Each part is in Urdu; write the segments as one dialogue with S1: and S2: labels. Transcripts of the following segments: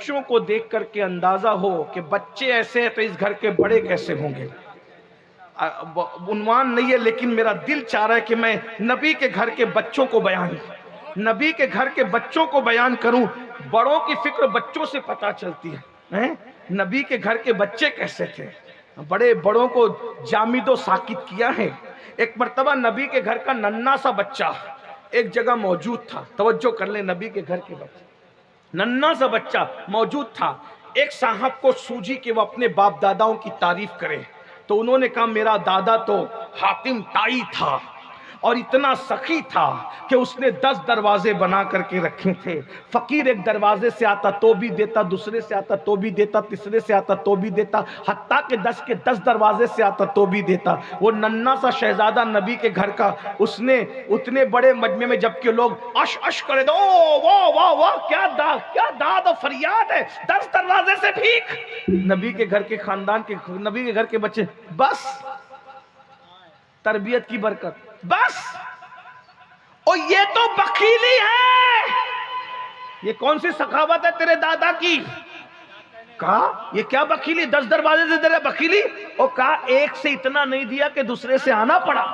S1: بچوں کو دیکھ کر کے اندازہ ہو کہ بچے ایسے ہیں تو اس گھر کے بڑے کیسے ہوں گے. عنوان نہیں ہے لیکن میرا دل چاہ رہا ہے کہ میں نبی کے گھر کے بچوں کو نبی کے گھر کے بچوں کو بیان کروں. بڑوں کی فکر بچوں سے پتہ چلتی ہے. نبی کے گھر کے بچے کیسے تھے؟ بڑوں کو جامد و ساکت کیا ہے. ایک مرتبہ نبی کے گھر کا ننھا سا بچہ ایک جگہ موجود تھا. توجہ کر لیں، نبی کے گھر کے بچے ننھا سا بچہ موجود تھا. ایک صاحب کو سوجی کہ وہ اپنے باپ داداؤں کی تعریف کرے، تو انہوں نے کہا میرا دادا تو حاتم طائی تھا اور اتنا سخی تھا کہ اس نے 10 دروازے بنا کر کے رکھے تھے. فقیر ایک دروازے سے آتا تو بھی دیتا، دوسرے سے آتا تو بھی دیتا، تیسرے سے آتا تو بھی دیتا، حتیٰ کہ 10 کے 10 دروازے سے آتا تو بھی دیتا. وہ ننھا سا شہزادہ نبی کے گھر کا، اس نے اتنے بڑے مجمع میں جب کہ لوگ اش اش کرے دو واہ واہ واہ کیا داد و فریاد ہے، 10 دروازے سے بھیک. نبی کے گھر کے خاندان کے، نبی کے گھر کے بچے بس تربیت کی برکت، بس اور یہ تو بخیلی ہے. یہ کون سی سخاوت ہے تیرے دادا کی؟ کہا یہ کیا بخیلی، 10 دروازے سے تیرے بخیلی. اور کہا ایک سے اتنا نہیں دیا کہ دوسرے سے آنا پڑا،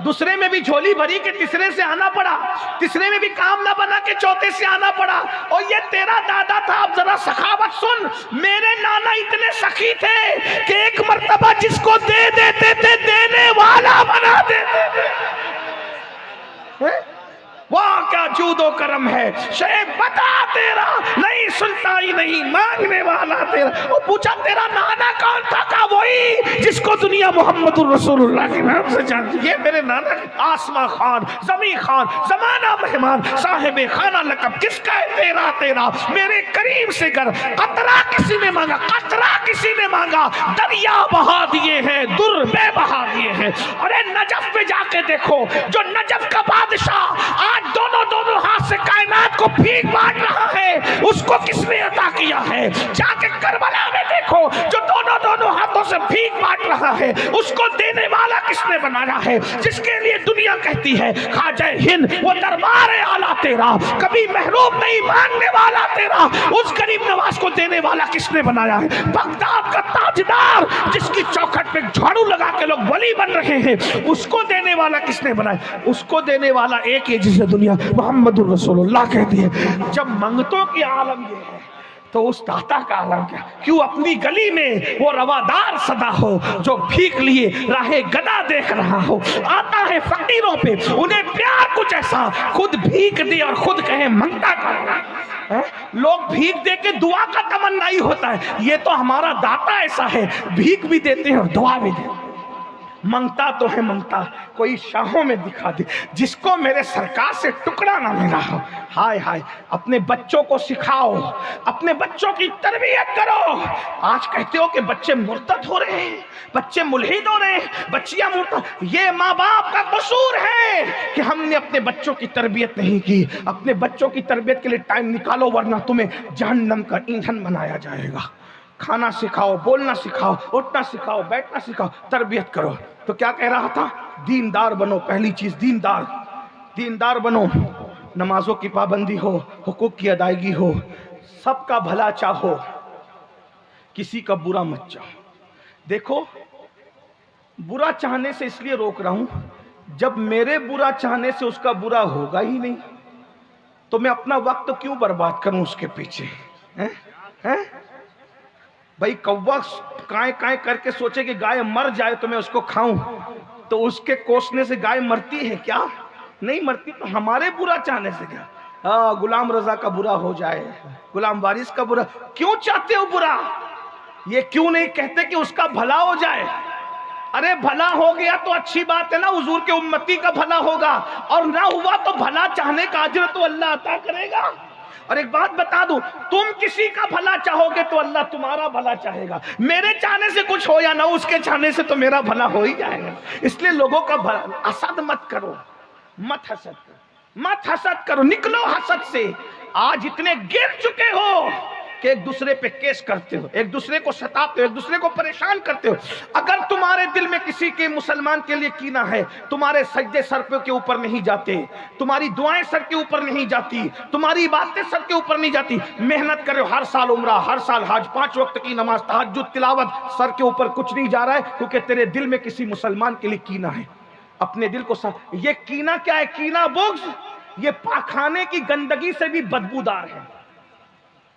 S1: دوسرے میں بھی جھولی بھری کہ تیسرے سے آنا پڑا، تیسرے میں بھی کام نہ بنا کہ چوتھے سے آنا پڑا. اور یہ تیرا دادا تھا. اب ذرا سخاوت سن. میرے نانا اتنے سخی تھے کہ ایک مرتبہ جس کو دے دیتے تھے دینے والا بنا دیتے تھے. واہ کیا جود و کرم ہے. شعیب بتا تیرا نہیں سنتا ہی نہیں مانگنے والا تیرا. وہ پوچھا تیرا نانا کون تھا؟ کہا وہی جس کو دنیا محمد الرسول اللہ کے نام سے جانتی. یہ میرے نانا آسماں خان، زمین خان، زمانہ مہمان، صاحب خانہ لقب کس کا ہے؟ تیرا تیرا. میرے کریم سے گر قطرہ کسی نے مانگا، قطرہ کسی نے مانگا، دریا بہا دیے ہیں، در بے بہا دیے ہیں. ارے نجف میں جا کے دیکھو، جو نجف کا بادشاہ آج دونوں ہاتھ سے کائنات کو بھیک بانٹ رہا ہے، اس کو کس نے عطا کیا ہے؟ جا کے کربلا میں دیکھو، جو دونوں ہاتھوں سے بھیک بانٹ رہا ہے، اس کو دینے والا کس نے بنایا ہے؟ جس کے لیے دنیا کہتی ہے خواجہ ہند وہ دربار اعلیٰ تیرا، کبھی محروم نہیں مانگنے والا تیرا، اس غریب نواز کو دینے والا کس نے بنایا ہے؟ بغداد کا تاجدار جس کی چوکھٹ پہ جھاڑو لگا کے لوگ ولی بن رہے ہیں، اس کو دینے والا کس نے بنایا؟ اس کو دینے والا ایک ہی جسے دنیا محمد الرسول اللہ کہتی ہے. جب منگتوں کی عالم یہ ہے تو اس داتا کا عالم کیا؟ کیوں اپنی گلی میں وہ روادار صدا ہو جو بھیک لیے راہ گدا دیکھ رہا ہو، آتا ہے فقیروں پہ انہیں پیار کچھ ایسا، خود بھیک دے اور خود کہے منگتا کر. لوگ بھیک دے کے دعا کا تمنائی ہوتا ہے، یہ تو ہمارا داتا ایسا ہے بھیک بھی دیتے ہیں اور دعا بھی دیتے ہیں. منگتا تو ہے منگتا، کوئی شاہوں میں دکھا دے جس کو میرے سرکار سے ٹکڑا نہ ملا ہو. ہائے ہائے. اپنے بچوں کو سکھاؤ، اپنے بچوں کی تربیت کرو. آج کہتے ہو کہ بچے مرتد ہو رہے ہیں، بچے ملحد ہو رہے ہیں، بچیاں مرتد. یہ ماں باپ کا قصور ہے کہ ہم نے اپنے بچوں کی تربیت نہیں کی. اپنے بچوں کی تربیت کے لیے ٹائم نکالو ورنہ تمہیں جہنم کا ایندھن بنایا جائے گا. کھانا سکھاؤ، بولنا سکھاؤ، اٹھنا سکھاؤ، بیٹھنا سکھاؤ، تربیت کرو. تو کیا کہہ رہا تھا؟ دیندار بنو. پہلی چیز دیندار بنو. نمازوں کی پابندی ہو، حقوق کی ادائیگی ہو، سب کا بھلا چاہو، کسی کا برا مت چاہو. دیکھو برا چاہنے سے اس لیے روک رہا ہوں، جب میرے برا چاہنے سے اس کا برا ہوگا ہی نہیں تو میں اپنا وقت کیوں برباد کروں اس کے پیچھے؟ بھائی کوا کائیں کائیں کر کے سوچے کہ گائے مر جائے تو میں اس کو کھاؤں، تو اس کے کوسنے سے گائے مرتی ہے کیا؟ نہیں مرتی. تو ہمارے برا چاہنے سے کیا؟ غلام رضا کا برا ہو جائے، غلام وارث کا برا. کیوں چاہتے ہو برا؟ یہ کیوں نہیں کہتے کہ اس کا بھلا ہو جائے؟ ارے بھلا ہو گیا تو اچھی بات ہے نا، حضور کے امتی کا بھلا ہوگا، اور نہ ہوا تو بھلا چاہنے کا اجر تو اللہ عطا کرے گا. اور ایک بات بتا دوں، تم کسی کا بھلا چاہو گے تو اللہ تمہارا بھلا چاہے گا. میرے چاہنے سے کچھ ہو یا نہ، اس کے چاہنے سے تو میرا بھلا ہو ہی جائے گا. اس لیے لوگوں کا حسد مت کرو، مت حسد کرو، نکلو حسد سے. آج اتنے گر چکے ہو کہ ایک دوسرے پہ کیس کرتے ہو، ایک دوسرے کو ستاتے ہو، ایک دوسرے کو پریشان کرتے ہو. اگر تمہارے دل میں کسی کے مسلمان کے لیے کینہ ہے، تمہارے سجدے سر پہ کے اوپر نہیں جاتے، تمہاری دعائیں سر کے اوپر نہیں جاتی، تمہاری باتیں سر کے اوپر نہیں جاتی. محنت کرو، ہر سال عمرہ، ہر سال حج، 5 وقت کی نماز، تہجد، تلاوت، سر کے اوپر کچھ نہیں جا رہا ہے کیونکہ تیرے دل میں کسی مسلمان کے لیے کینہ ہے. اپنے دل کو یہ کینہ کیا ہے؟ کینہ بغض یہ پاخانے کی گندگی سے بھی بدبودار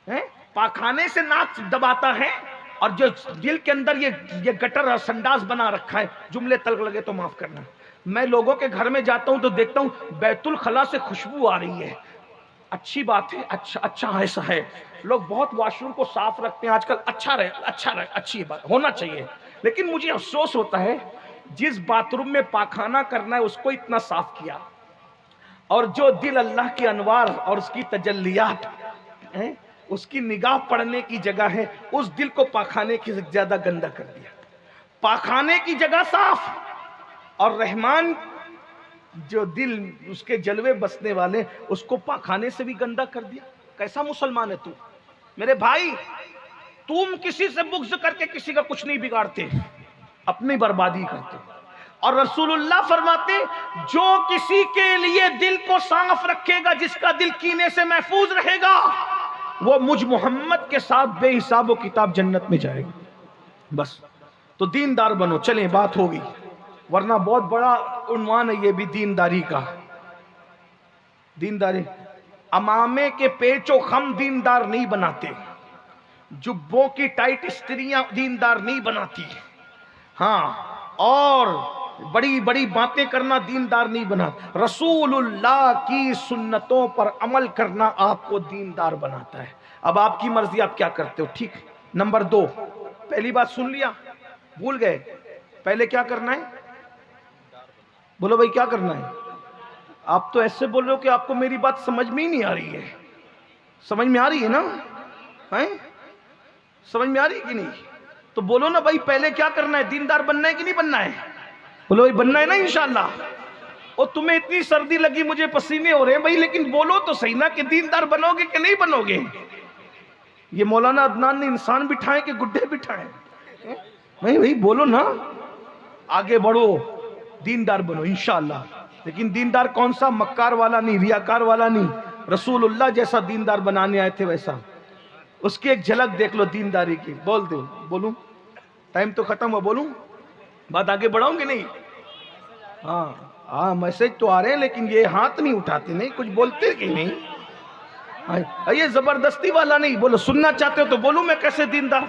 S1: ہے. پاخانے سے ناک دباتا ہے، اور جو دل کے اندر یہ گٹر اور سنڈاس بنا رکھا ہے، جملے تلک لگے تو معاف کرنا. میں لوگوں کے گھر میں جاتا ہوں تو دیکھتا ہوں بیت الخلا سے خوشبو آ رہی ہے. اچھی بات ہے، اچھا ایسا ہے. لوگ بہت واش روم کو صاف رکھتے ہیں آج کل، اچھا رہے، اچھی بات ہونا چاہیے. لیکن مجھے افسوس ہوتا ہے جس باتھ روم میں پاخانہ کرنا ہے اس کو اتنا صاف کیا، اور جو دل اللہ کی انوار اور اس کی تجلیات ہیں، اس کی نگاہ پڑھنے کی جگہ ہے، اس دل کو پاخانے کی زیادہ گندا کر دیا. پاخانے کی جگہ صاف، اور رحمان جو دل اس کے جلوے بسنے والے اس کو پاخانے سے بھی گندا کر دیا. کیسا مسلمان ہے تو؟ میرے بھائی، تم کسی سے بغض کر کے کسی کا کچھ نہیں بگاڑتے، اپنی بربادی کرتے. اور رسول اللہ فرماتے جو کسی کے لیے دل کو صاف رکھے گا، جس کا دل کینے سے محفوظ رہے گا، وہ مجھ محمد کے ساتھ بے حساب و کتاب جنت میں جائے گا. بس تو دیندار بنو. چلیں بات ہوگی، ورنہ بہت بڑا عنوان ہے یہ بھی دینداری کا. دینداری امامے کے پیچ و خم دیندار نہیں بناتے، جبوں کی ٹائٹ استریاں دیندار نہیں بناتی. ہاں، اور بڑی بڑی باتیں کرنا دیندار نہیں بنا. رسول اللہ کی سنتوں پر عمل کرنا آپ کو دیندار بناتا ہے. اب آپ کی مرضی، آپ کیا کرتے ہو. ٹھیک. نمبر 2، پہلی بات سن لیا، بھول گئے. پہلے کیا کرنا ہے؟ بولو بھائی، کیا کرنا ہے؟ آپ تو ایسے بول رہے ہو کہ آپ کو میری بات سمجھ میں ہی نہیں آ رہی ہے. سمجھ میں آ رہی ہے نا؟ سمجھ میں آ رہی ہے کہ نہیں؟ تو بولو نا بھائی، پہلے کیا کرنا ہے؟ دیندار بننا ہے کہ نہیں بننا ہے؟ بولو بھائی، بننا ہے نا انشاءاللہ. اور تمہیں اتنی سردی لگی، مجھے پسینے ہو رہے ہیں بھائی، لیکن بولو تو صحیح نا کہ دیندار بنو گے کہ نہیں بنو گے. یہ مولانا عدنان نے انسان بٹھائے کہ گڈھے بٹھائے؟ بھائی بولو نا. آگے بڑھو، دیندار بنو انشاءاللہ. لیکن دیندار کون سا؟ مکار والا نہیں، ریاکار والا نہیں. رسول اللہ جیسا دیندار بنانے آئے تھے ویسا. اس کی ایک جھلک دیکھ لو دینداری کی. بول دو. بولوں؟ ٹائم تو ختم ہوا. بولوں؟ بات آگے بڑھاؤں گے نہیں؟ ہاں میسج تو آ رہے ہیں، لیکن یہ ہاتھ نہیں اٹھاتے، نہیں کچھ بولتے کہ نہیں. یہ زبردستی والا نہیں. بولو، سننا چاہتے ہو تو بولوں میں کیسے دیندار.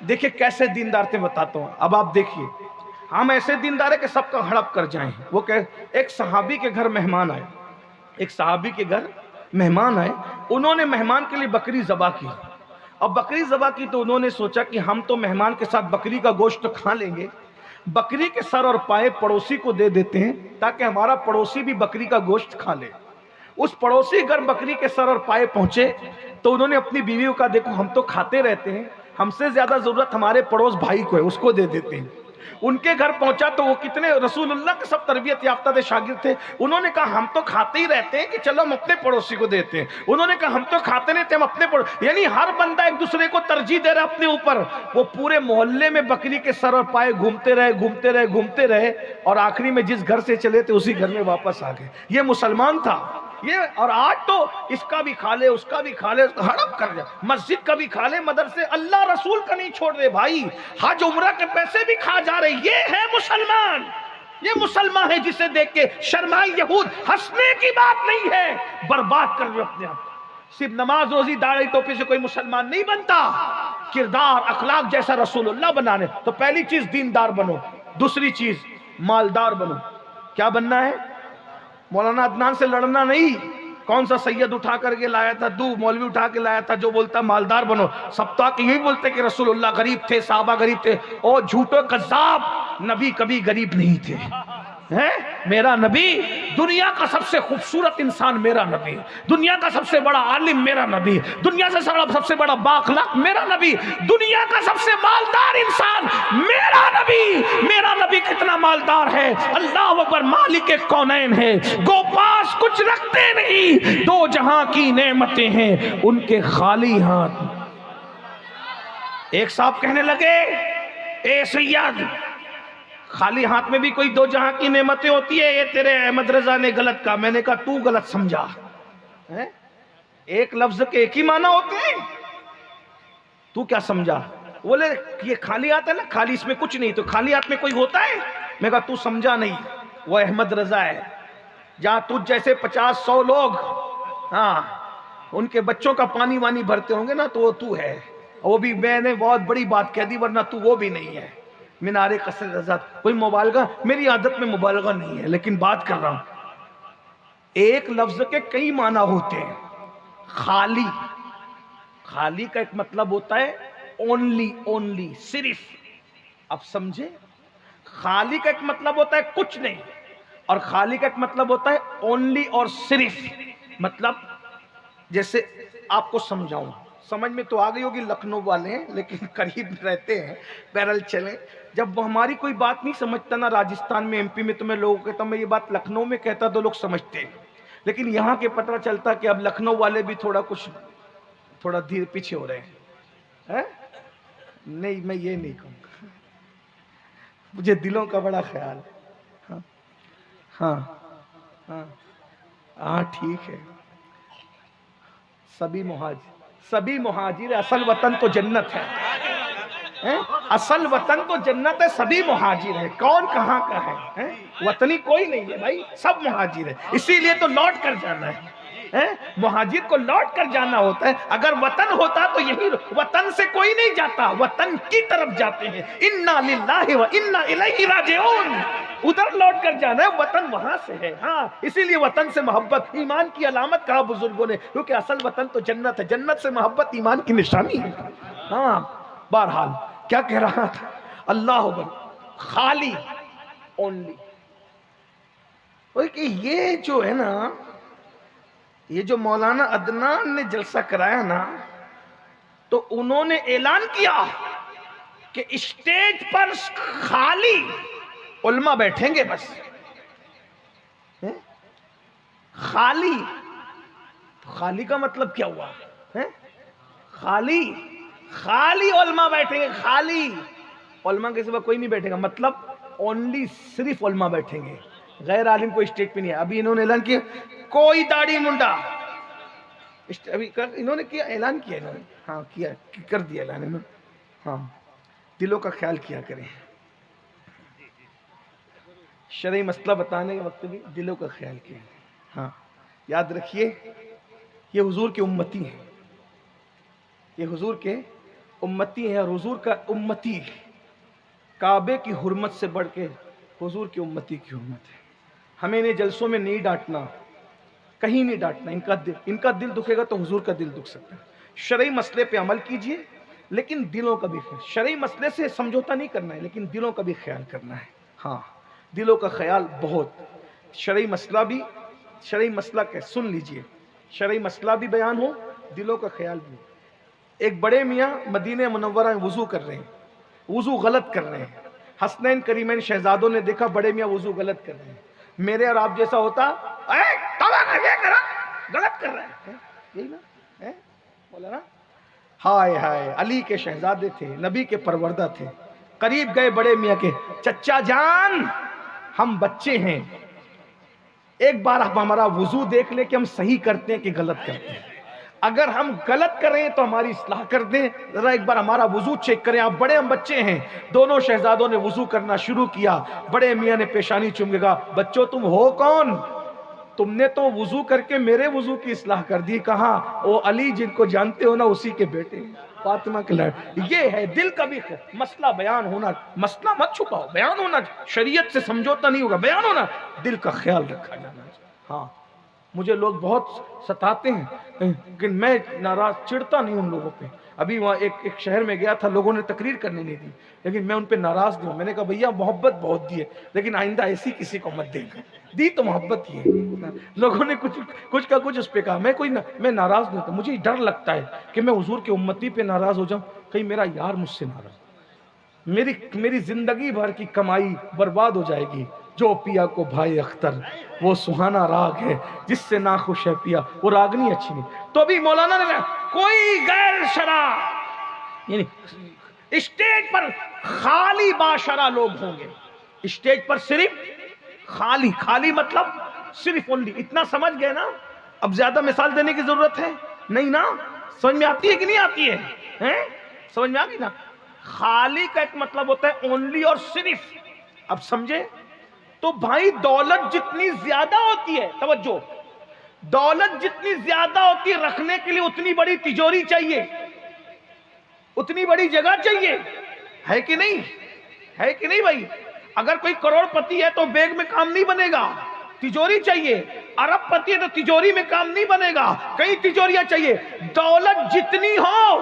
S1: دیکھیں کیسے دیندار تھے، بتاتا ہوں. اب آپ دیکھیے، ہم ایسے دیندار ہیں کہ سب کا ہڑپ کر جائیں. وہ کہ ایک صحابی کے گھر مہمان آئے، ایک صحابی کے گھر مہمان آئے. انہوں نے مہمان کے لیے بکری ذبح کی. اب بکری ذبح کی تو انہوں نے سوچا کہ ہم تو مہمان کے ساتھ بکری کا گوشت تو کھا لیں گے، بکری کے سر اور پائے پڑوسی کو دے دیتے ہیں تاکہ ہمارا پڑوسی بھی بکری کا گوشت کھا لے. اس پڑوسی گھر بکری کے سر اور پائے پہنچے تو انہوں نے اپنی بیوی کو کہا دیکھو ہم تو کھاتے رہتے ہیں، ہم سے زیادہ ضرورت ہمارے پڑوس بھائی کو ہے، اس کو دے دیتے ہیں. ان کے گھر پہنچا تو وہ کتنے رسول اللہ کے سب تربیت یافتہ تھے، شاگرد تھے. انہوں نے کہا ہم تو کھاتے ہی رہتے ہیں کہ چلو ہم اپنے پڑوسی کو دیتے ہیں. انہوں نے کہا ہم تو کھاتے نہیں تھے، ہم اپنے یعنی ہر بندہ ایک دوسرے کو ترجیح دے رہا اپنے اوپر. وہ پورے محلے میں بکری کے سر اور پائے گھومتے رہے اور آخری میں جس گھر سے چلے تھے اسی گھر میں واپس آ گئے. یہ مسلمان تھا یہ. اور آج تو اس کا بھی کھا لے، اس کا بھی کھا لے، ہڑپ کر جائے. مسجد کا بھی کھا لے، مدرسے اللہ رسول کا نہیں چھوڑ رہے بھائی. حج عمرہ کے پیسے بھی کھا جا رہے. یہ ہے مسلمان. یہ مسلمان ہے جسے دیکھ کے شرمائے یہود. ہنسنے کی بات نہیں ہے، برباد کر رہے اپنے آپ. صرف نماز روزی داڑھی ٹوپی سے کوئی مسلمان نہیں بنتا. کردار اخلاق جیسا رسول اللہ بنانے. تو پہلی چیز دیندار بنو. دوسری چیز مالدار بنو. کیا بننا ہے؟ مولانا عدنان سے لڑنا نہیں. کون سا سید اٹھا کر کے لایا تھا، دو مولوی اٹھا کے لایا تھا جو بولتا مالدار بنو. سب تو یہی بولتے کہ رسول اللہ غریب تھے، صحابہ غریب تھے. او جھوٹو کذاب، نبی کبھی غریب نہیں تھے. میرا نبی دنیا کا سب سے خوبصورت انسان میرا نبی، دنیا کا سب سے بڑا عالم میرا نبی، دنیا سے سب سے بڑا بااخلاق میرا نبی، دنیا کا سب سے مالدار انسان میرا نبی. میرا نبی کتنا مالدار ہے. اللہ اکبر. مالک کونین ہے، گو پاس کچھ رکھتے نہیں، دو جہاں کی نعمتیں ہیں ان کے خالی ہاتھ. ایک صاحب کہنے لگے اے سید، خالی ہاتھ میں بھی کوئی دو جہاں کی نعمتیں ہوتی ہے، یہ تیرے احمد رضا نے غلط کہا۔ میں نے کہا تو غلط سمجھا، ایک لفظ کے ایک ہی معنی ہوتے ہیں، تو کیا سمجھا؟ بولے یہ خالی ہاتھ ہے نا، خالی اس میں کچھ نہیں، تو خالی ہاتھ میں کوئی ہوتا ہے؟ میں کہا تو سمجھا نہیں، وہ احمد رضا ہے، جہاں تجھ جیسے 50-100 لوگ ہاں ان کے بچوں کا پانی وانی بھرتے ہوں گے نا، تو وہ تو ہے۔ وہ بھی میں نے بہت بڑی بات کہہ دی، ورنہ تو وہ بھی نہیں ہے۔ مینار قصر رضا کوئی مبالغہ، میری عادت میں مبالغہ نہیں ہے، لیکن بات کر رہا ہوں ایک لفظ کے کئی معنی ہوتے ہیں۔ خالی، خالی کا ایک مطلب ہوتا ہے اونلی، صرف۔ اب سمجھے؟ خالی کا ایک مطلب ہوتا ہے کچھ نہیں، اور خالی کا ایک مطلب ہوتا ہے اونلی اور صرف۔ مطلب جیسے آپ کو سمجھاؤں، سمجھ میں تو آ گئی ہوگی، لکھنؤ والے ہیں لیکن قریب رہتے ہیں، بہرحال چلیں۔ جب ہماری کوئی بات نہیں سمجھتا نا راجستھان میں، ایم پی میں، تو میں لوگوں کو کہتا ہوں میں یہ بات لکھنؤ میں کہتا تو لوگ سمجھتے ہیں، لیکن یہاں کے پتہ چلتا کہ اب لکھنؤ والے بھی تھوڑا دھیر پیچھے ہو رہے ہیں۔ نہیں، میں یہ نہیں کہوں گا، مجھے دلوں کا بڑا خیال ہے۔ ہاں ٹھیک ہے، سبھی مہاجر، اصل وطن تو جنت ہے، اصل وطن تو جنت ہے، سبھی مہاجر ہیں، کون کہاں کا ہے؟ وطنی کوئی نہیں ہے بھائی، سب مہاجر ہے، اسی لیے تو لوٹ کر جانا ہے۔ مہاجر کو لوٹ کر جانا ہوتا ہے، اگر وطن ہوتا تو یہی، وطن سے کوئی نہیں جاتا، وطن کی طرف جاتے ہیں، انا للہ و انا الیہ راجعون، ادھر لوٹ کر جانا ہے، وطن وہاں سے ہے۔ ہاں اسی لیے وطن سے محبت ایمان کی علامت کہا بزرگوں نے، کیونکہ اصل وطن تو جنت ہے، جنت سے محبت ایمان کی نشانی ہے۔ ہاں بہرحال کیا کہہ رہا تھا؟ اللہ اکبر، خالی، اونلی۔ یہ جو ہے نا، یہ جو مولانا عدنان نے جلسہ کرایا نا، تو انہوں نے اعلان کیا کہ اسٹیج پر خالی علماء بیٹھیں گے، بس خالی۔ خالی کا مطلب کیا ہوا؟ خالی علماء بیٹھیں گے، خالی علماء کے سوا کوئی نہیں بیٹھے گا، مطلب اونلی، صرف علماء بیٹھیں گے، غیر عالم کوئی اسٹیج پہ نہیں ہے۔ ابھی انہوں نے اعلان کیا کوئی داڑھی منڈا، ابھی انہوں نے کیا اعلان کیا، انہوں نے ہاں کیا، کر دیا اعلان انہوں نے۔ ہاں دلوں کا خیال کیا کریں، شرعی مسئلہ بتانے کے وقت بھی دلوں کا خیال کیا۔ ہاں یاد رکھیے یہ حضور کے امتی ہیں، یہ حضور کے امتی ہیں، اور حضور کا امتی کعبے کی حرمت سے بڑھ کے حضور کی امتی کی حرمت ہے۔ ہمیں انہیں جلسوں میں نہیں ڈانٹنا، کہیں نہیں ڈانٹنا، ان کا دل دکھے گا تو حضور کا دل دکھ سکتا ہے۔ شرعی مسئلے پہ عمل کیجئے، لیکن دلوں کا بھی خیال، شرعی مسئلے سے سمجھوتا نہیں کرنا ہے، لیکن دلوں کا بھی خیال کرنا ہے۔ ہاں دلوں کا خیال بہت، شرعی مسئلہ کہ سن لیجئے، شرعی مسئلہ بھی بیان ہو، دلوں کا خیال بھی ہو۔ ایک بڑے میاں مدینہ منورہ میں وضو کر رہے ہیں، وضو غلط کر رہے ہیں، حسنین کریمین شہزادوں نے دیکھا بڑے میاں وضو غلط کر رہے ہیں، میرے اور آپ جیسا ہوتا غلط کر رہے ہیں، یہی نا بولا نا۔ ہائے ہائے، علی کے شہزادے تھے، نبی کے پروردہ تھے، قریب گئے بڑے میاں کے، چچا جان ہم بچے ہیں، ایک بار آپ ہمارا وضو دیکھ لیں کہ ہم صحیح کرتے ہیں کہ غلط کرتے ہیں، اگر ہم غلط کر رہے ہیں تو ہماری اصلاح کر دیں، ذرا ایک بار ہمارا وضو چیک کریں۔ آپ بڑے، ہم بچے ہیں۔ دونوں شہزادوں نے وضو کرنا شروع کیا، بڑے میاں نے پیشانی چوم کے کہا بچوں تم ہو کون؟ تم نے تو وضو کر کے میرے وضو کی اصلاح کر دی۔ کہا وہ علی جن کو جانتے ہو نا، اسی کے بیٹے فاطمہ کے لڑکے۔ یہ ہے دل کا بھی مسئلہ بیان ہونا، مسئلہ مت چھپاؤ، بیان ہونا، شریعت سے سمجھوتا نہیں ہوگا، بیان ہونا، دل کا خیال رکھا جانا۔ ہاں مجھے لوگ بہت ستاتے ہیں، لیکن میں ناراض، چڑھتا نہیں ان لوگوں پہ۔ ابھی وہاں ایک شہر میں گیا تھا، لوگوں نے تقریر کرنے نہیں دی، لیکن میں ان پہ ناراض نہیں ہوں۔ میں نے کہا بھیا محبت بہت دی ہے، لیکن آئندہ ایسی کسی کو مت دینا، دی تو محبت ہی ہے۔ لوگوں نے کچھ کا کچھ اس پہ کہا، میں ناراض نہیں ہوتا، مجھے ڈر لگتا ہے کہ میں حضور کے امتی پہ ناراض ہو جاؤں، کہیں میرا یار مجھ سے ناراض، میری زندگی بھر کی کمائی برباد ہو جائے گی۔ جو پیا کو بھائی اختر، وہ سہانا راگ ہے، جس سے ناخوش ہے پیا، وہ راگنی اچھی نہیں۔ تو ابھی مولانا نے کوئی غیر شرع یعنی اسٹیج پر خالی باشرہ لوگ ہوں گے، اسٹیج پر صرف خالی، خالی مطلب صرف اونلی. اتنا سمجھ گئے نا؟ اب زیادہ مثال دینے کی ضرورت ہے نہیں نا؟ سمجھ میں آتی ہے کہ نہیں آتی ہے؟ سمجھ میں آ گئی نا؟ خالی کا ایک مطلب ہوتا ہے اونلی اور صرف. اب سمجھے؟ تو بھائی دولت جتنی زیادہ ہوتی ہے، توجہ، دولت جتنی زیادہ ہوتی ہے رکھنے کے لیے اتنی بڑی تجوری چاہیے، اتنی بڑی جگہ چاہیے، ہے کہ نہیں؟ ہے کہ نہیں بھائی؟ اگر کوئی کروڑ پتی ہے تو بیگ میں کام نہیں بنے گا، تجوری چاہیے. ارب پتی ہے تو تجوری میں کام نہیں بنے گا، کئی تجوریاں چاہیے. دولت جتنی ہو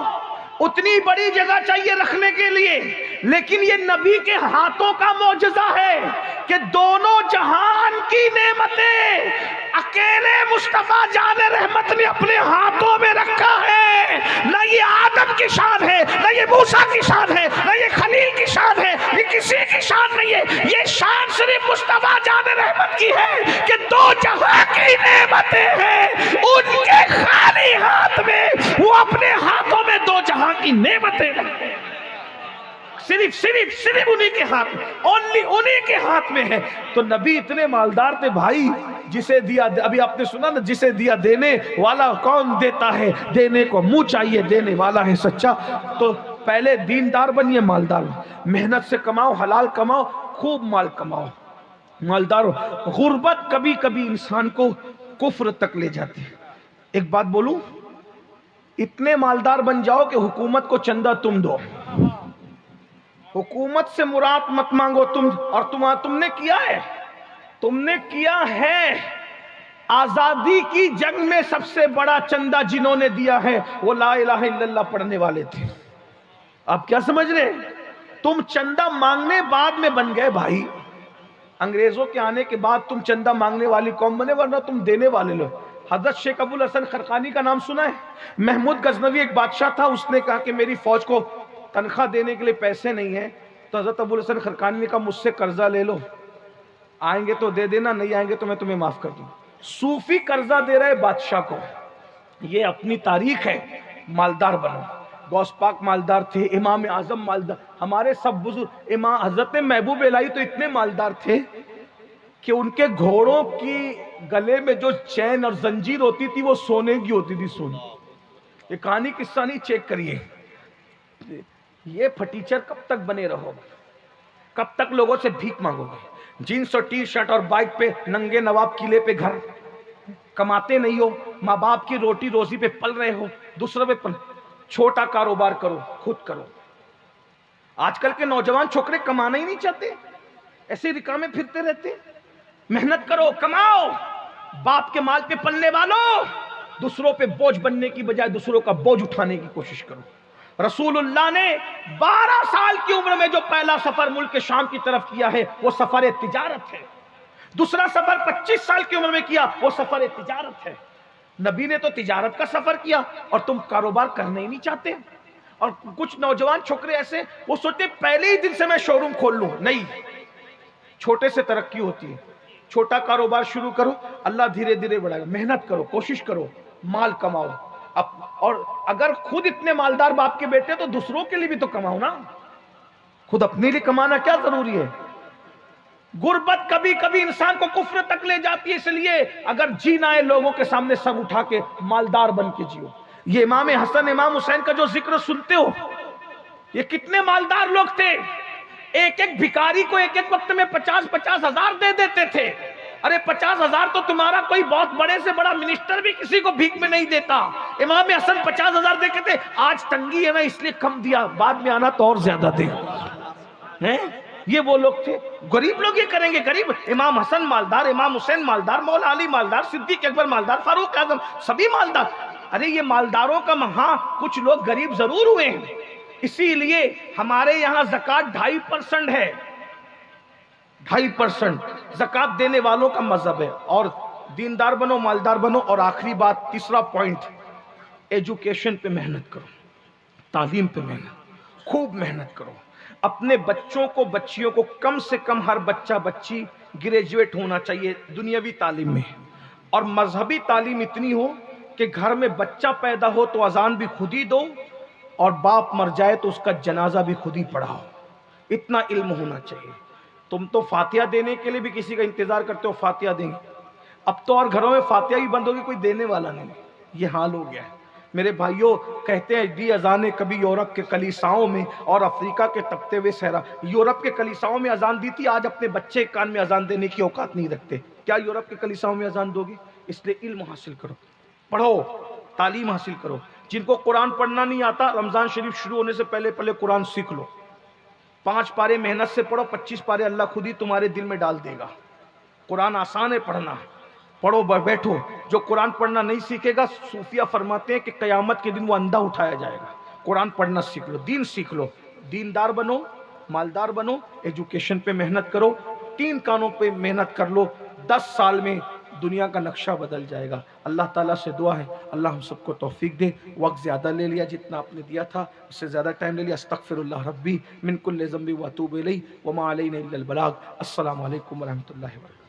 S1: اتنی بڑی جگہ چاہیے رکھنے کے لیے. لیکن یہ نبی کے ہاتھوں کا معجزہ ہے کہ دونوں جہان کی نعمتیں اکیلے مصطفیٰ جان رحمت نے اپنے ہاتھوں میں رکھا ہے. نہ یہ آدم کی شان ہے، نہ یہ موسیٰ کی شان ہے، نہ یہ خلیل کی شان ہے، یہ کسی کی شان نہیں ہے. یہ شان صرف مصطفیٰ جان رحمت کی ہے کہ دو جہاں کی نعمتیں ہیں ان کے خالی ہاتھ میں وہ اپنے ہاتھوں میں دو جہاں کی نعمتیں رکھتے ہیں. صرف انہی کے ہاتھ میں، اونلی انہی کے ہاتھ میں ہے. تو نبی اتنے مالدار تھے بھائی، جسے دیا، ابھی آپ نے سنا نا، جسے دیا دینے والا کون دیتا ہے، دینے کو منہ چاہیے، دینے والا ہے سچا. تو پہلے دیندار بنیے، مالدار، محنت سے کماؤ، حلال کماؤ، خوب مال کماؤ، مالدار. غربت کبھی کبھی انسان کو کفر تک لے جاتی ہے. ایک بات بولوں، اتنے مالدار بن جاؤ کہ حکومت کو چندہ تم دو. حکومت سے مراد مت مانگو تم، اور تم نے کیا ہے، تم نے کیا ہے. آزادی کی جنگ میں سب سے بڑا چندہ جنہوں نے دیا ہے وہ لا الہ الا اللہ پڑھنے والے تھے. آپ کیا سمجھ رہے؟ تم چندہ مانگنے بعد میں بن گئے بھائی. انگریزوں کے آنے کے بعد تم چندہ مانگنے والی قوم بنے، ورنہ تم دینے والے لوگ. حضرت شیخ ابو الحسن خرقانی کا نام سنا ہے؟ محمود غزنوی ایک بادشاہ تھا، اس نے کہا کہ میری فوج کو تنخواہ دینے کے لیے پیسے نہیں ہیں. تو حضرت ابو الحسن خرقانی نے کہا مجھ سے قرضہ لے لو، آئیں گے تو دے دینا، نہیں آئیں گے تو میں تمہیں معاف کر دوں. صوفی قرضہ دے رہے بادشاہ کو. یہ اپنی تاریخ ہے. مالدار بنو. غوث پاک مالدار تھے، امام اعظم مالدار، ہمارے سب بزرگ. امام حضرت محبوب الہی تو اتنے مالدار تھے کہ ان کے گھوڑوں کی گلے میں جو چین اور زنجیر ہوتی تھی وہ سونے کی ہوتی تھی. سونے. یہ کہانی قصہ نہیں، چیک کریے. یہ پھٹیچر کب تک بنے رہو گے؟ کب تک لوگوں سے بھیک مانگو گے؟ جینس اور ٹی شرٹ اور بائک پہ ننگے نواب قلعے پہ گھر، کماتے نہیں ہو، ماں باپ کی روٹی روزی پہ پل رہے ہو، دوسروں پہ پل. چھوٹا کاروبار کرو، خود کرو. آج کل کے نوجوان چھوکرے کمانا ہی نہیں چاہتے، ایسے رکامے پھرتے رہتے. محنت کرو، کماؤ، باپ کے مال پہ پلنے والوں، دوسروں پہ بوجھ بننے کی بجائے دوسروں کا بوجھ اٹھانے کی کوشش کرو. رسول اللہ نے 12 سال کی عمر میں جو پہلا سفر ملک شام کی طرف کیا ہے وہ سفر تجارت ہے. دوسرا سفر 25 سال کی عمر میں کیا، وہ سفر تجارت ہے. نبی نے تو تجارت کا سفر کیا اور تم کاروبار کرنا ہی نہیں چاہتے. اور کچھ نوجوان چھوکرے ایسے، وہ سوچتے پہلے ہی دن سے میں شو روم کھول لوں. نہیں، چھوٹے سے ترقی ہوتی ہے. چھوٹا کاروبار شروع کرو، اللہ دھیرے دھیرے بڑھائے گا. محنت کرو، کوشش کرو، مال کماؤ. اور اگر خود اتنے مالدار باپ کے بیٹے تو دوسروں کے لیے بھی تو کماؤ نا. خود اپنے لیے کمانا کیا ضروری ہے؟ غربت کبھی کبھی انسان کو کفر تک لے جاتی ہے. اس لیے اگر جینا ہے لوگوں کے سامنے سر اٹھا کے مالدار بن کے جیو. یہ امام حسن امام حسین کا جو ذکر سنتے ہو، یہ کتنے مالدار لوگ تھے. ایک ایک بھکاری کو ایک ایک وقت میں 50-50 ہزار دے دیتے تھے. ارے 50 ہزار تو تمہارا کوئی بہت بڑے سے بڑا منسٹر بھی کسی کو بھیک میں نہیں دیتا. امام حسن 50 ہزار دے کے تھے. آج تنگی ہے نا اس لیے کم دیا، بعد میں آنا تو اور زیادہ دے. یہ وہ لوگ تھے. غریب لوگ یہ کریں گے. غریب امام حسن مالدار، امام حسین مالدار، مولا علی مالدار، صدیق اکبر مالدار، فاروق اعظم سبھی مالدار. ارے یہ مالداروں کا ہاں کچھ لوگ غریب ضرور ہوئے ہیں. اسی لیے ہمارے یہاں زکوٰۃ 2.5% ہے. 2.5% زکوٰۃ دینے والوں کا مذہب ہے. اور دیندار بنو، مالدار بنو. اور آخری بات، تیسرا پوائنٹ، ایجوکیشن پہ محنت کرو. تعلیم پہ محنت، خوب محنت کرو. اپنے بچوں کو، بچیوں کو کم سے کم ہر بچہ بچی گریجویٹ ہونا چاہیے دنیاوی تعلیم میں. اور مذہبی تعلیم اتنی ہو کہ گھر میں بچہ پیدا ہو تو اذان بھی خود ہی دو اور باپ مر جائے تو اس کا جنازہ بھی خود ہی پڑھاؤ. اتنا علم ہونا چاہیے. تم تو فاتحہ دینے کے لیے بھی کسی کا انتظار کرتے ہو فاتحہ دیں گے. اب تو اور گھروں میں فاتحہ ہی بند ہوگی, کوئی دینے والا نہیں. یہ حال ہو گیا ہے میرے بھائیوں. کہتے ہیں دی اذانیں کبھی یورپ کے کلیساؤں میں اور افریقہ کے تپتے ہوئے صحرا. یورپ کے کلیساؤں میں اذان دی تھی, آج اپنے بچے کان میں اذان دینے کی اوقات نہیں رکھتے. کیا یورپ کے کلیساؤں میں اذان دو گی؟ اس لیے علم حاصل کرو, پڑھو, تعلیم حاصل کرو. جن کو قرآن پڑھنا نہیں آتا, رمضان شریف شروع ہونے سے پہلے پہلے قرآن سیکھ لو. 5 پارے محنت سے پڑھو, 25 پارے اللہ خود ہی تمہارے دل میں ڈال دے گا. قرآن آسان ہے پڑھنا, پڑھو بیٹھو. جو قرآن پڑھنا نہیں سیکھے گا, صوفیہ فرماتے ہیں کہ قیامت کے دن وہ اندھا اٹھایا جائے گا. قرآن پڑھنا سیکھ لو, دین سیکھ لو, دیندار بنو, مالدار بنو, ایجوکیشن پہ محنت کرو, 3 کانوں پہ محنت کر لو. 10 سال میں دنیا کا نقشہ بدل جائے گا. اللہ تعالیٰ سے دعا ہے اللہ ہم سب کو توفیق دے. وقت زیادہ لے لیا جتنا آپ نے دیا تھا, اس سے زیادہ ٹائم لے لیا. استغفر اللہ ربی من کل ذنب واتوب الیہ وما علینا الا البلاغ. السلام علیکم ورحمۃ اللہ وبرکاتہ.